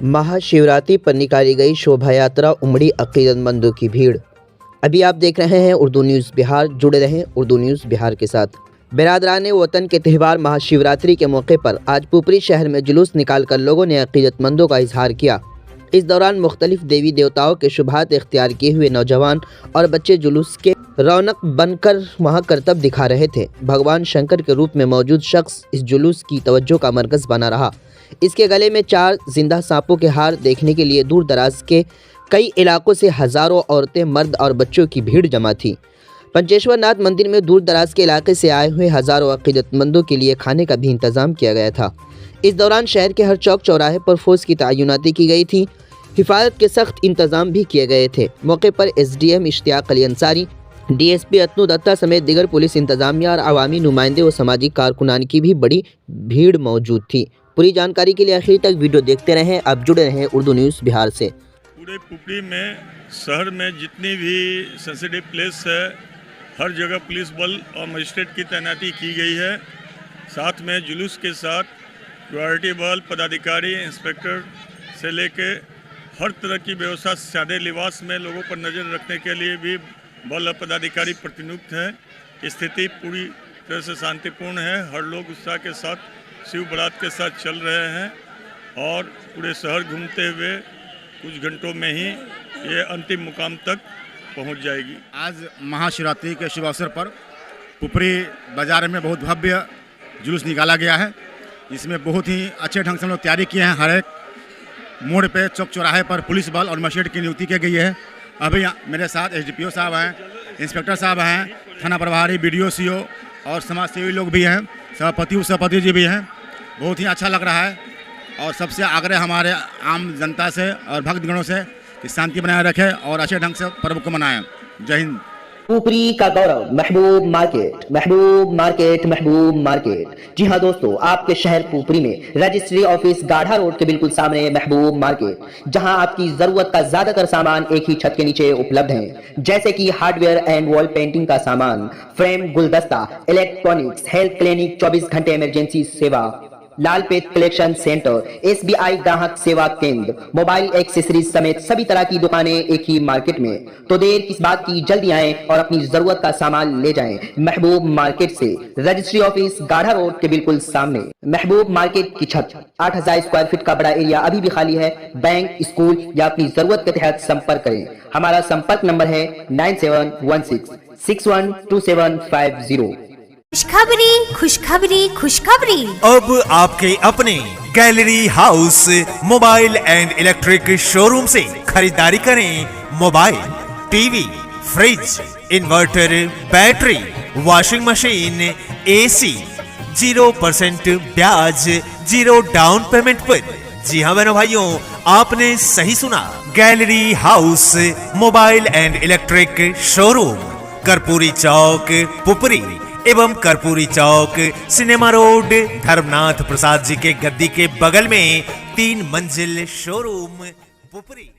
महाशिवरात्रि पर निकाली गई शोभा यात्रा उमड़ी अकीदतमंदों की भीड़। अभी आप देख रहे हैं उर्दू न्यूज़ बिहार। जुड़े रहें उर्दू न्यूज़ बिहार के साथ। बिरादरान वतन के त्यौहार महाशिवरात्रि के मौके पर आज पुपरी शहर में जुलूस निकालकर लोगों ने अकीदतमंदों का इजहार किया। इस दौरान मुख्तलिफ देवी देवताओं के शुभात इख्तियार किए हुए नौजवान और बच्चे जुलूस के रौनक बनकर वहां करतब दिखा रहे थे। भगवान शंकर के रूप में मौजूद शख्स इस जुलूस की तवज्जो का मरकज़ बना रहा। इसके गले में 4 जिंदा सांपों के हार देखने के लिए दूर दराज के कई इलाकों से हज़ारों औरतें, मर्द और बच्चों की भीड़ जमा थी। पंचेश्वर नाथ मंदिर में दूर दराज के इलाके से आए हुए हज़ारों अकीदतमंदों के लिए खाने का भी इंतज़ाम किया गया था। इस दौरान शहर के हर चौक चौराहे पर फौज की तैनाती की गई थी। हिफाजत के सख्त इंतज़ाम भी किए गए थे। मौके पर SDM इश्तियाक अली अंसारी, DSP अतनु दत्ता समेत दिगर पुलिस इंतजामिया और अवामी नुमाइंदे व सामाजिक कारकुनान की भी बड़ी भीड़ मौजूद थी। पूरी जानकारी के लिए आखिर तक वीडियो देखते रहें। आप जुड़े रहें उर्दू न्यूज़ बिहार से। पूरे पुपरी में, शहर में जितनी भी सेंसिटिव प्लेस है, हर जगह पुलिस बल और मजिस्ट्रेट की तैनाती की गई है। साथ में जुलूस के साथ सिक्योरिटी बल, पदाधिकारी, इंस्पेक्टर से लेके हर तरह की व्यवस्था, सादे लिबास में लोगों पर नज़र रखने के लिए भी बल और पदाधिकारी प्रतिनियुक्त हैं। स्थिति पूरी तरह से शांतिपूर्ण है। हर लोग उत्साह के साथ शिव बारात के साथ चल रहे हैं और पूरे शहर घूमते हुए कुछ घंटों में ही ये अंतिम मुकाम तक पहुंच जाएगी। आज महाशिवरात्रि के शुभ अवसर पर पुपरी बाजार में बहुत भव्य जुलूस निकाला गया है। इसमें बहुत ही अच्छे ढंग से हम लोग तैयारी किए हैं। हर एक मोड़ पे, चौक चौराहे पर पुलिस बल और मजिस्ट्रेट की नियुक्ति की गई है। अभी मेरे साथ SDPO साहब हैं, इंस्पेक्टर साहब हैं, थाना प्रभारी, BDO CO और समाज सेवी लोग भी हैं, सभापति जी भी हैं। बहुत ही अच्छा लग रहा है और सबसे आग्रह हमारे आम जनता से और भक्तगणों से कि शांति बनाए रखें और अच्छे ढंग से पर्व को मनाएं। जय हिंद। पुपरी का गौरव महबूब मार्केट, महबूब मार्केट, महबूब मार्केट। जी हाँ दोस्तों, आपके शहर पुपरी में रजिस्ट्री ऑफिस गाढ़ा रोड के बिल्कुल सामने महबूब मार्केट, जहां आपकी जरूरत का ज्यादातर सामान एक ही छत के नीचे उपलब्ध है। जैसे कि हार्डवेयर एंड वॉल पेंटिंग का सामान, फ्रेम, गुलदस्ता, इलेक्ट्रॉनिक्स, हेल्थ क्लिनिक, 24 घंटे इमरजेंसी सेवा, लालपेट कलेक्शन सेंटर, SBI ग्राहक सेवा केंद्र, मोबाइल एक्सेसरीज समेत सभी तरह की दुकानें एक ही मार्केट में। तो देर किस बात की, जल्दी आएं और अपनी जरूरत का सामान ले जाएं। महबूब मार्केट से रजिस्ट्री ऑफिस गाढ़ा रोड के बिल्कुल सामने। महबूब मार्केट की छत 8000 स्क्वायर फीट का बड़ा एरिया अभी भी खाली है। बैंक, स्कूल या अपनी जरूरत के तहत संपर्क करें। हमारा संपर्क नंबर है 9716 612750। खुशखबरी, खुशखबरी, खुशखबरी। अब आपके अपने gallery house mobile and electric showroom से खरीदारी करें। Mobile, TV, fridge, inverter, battery, washing machine, AC, 0% ब्याज, 0 डाउन पेमेंट पर। जी हाँ बहनों भाइयों, आपने सही सुना। Gallery house mobile and electric showroom, Karpoori चौक पुपरी एवं कर्पूरी चौक, सिनेमा रोड, धर्मनाथ प्रसाद जी के गद्दी के बगल में 3 मंजिल शोरूम पुपरी।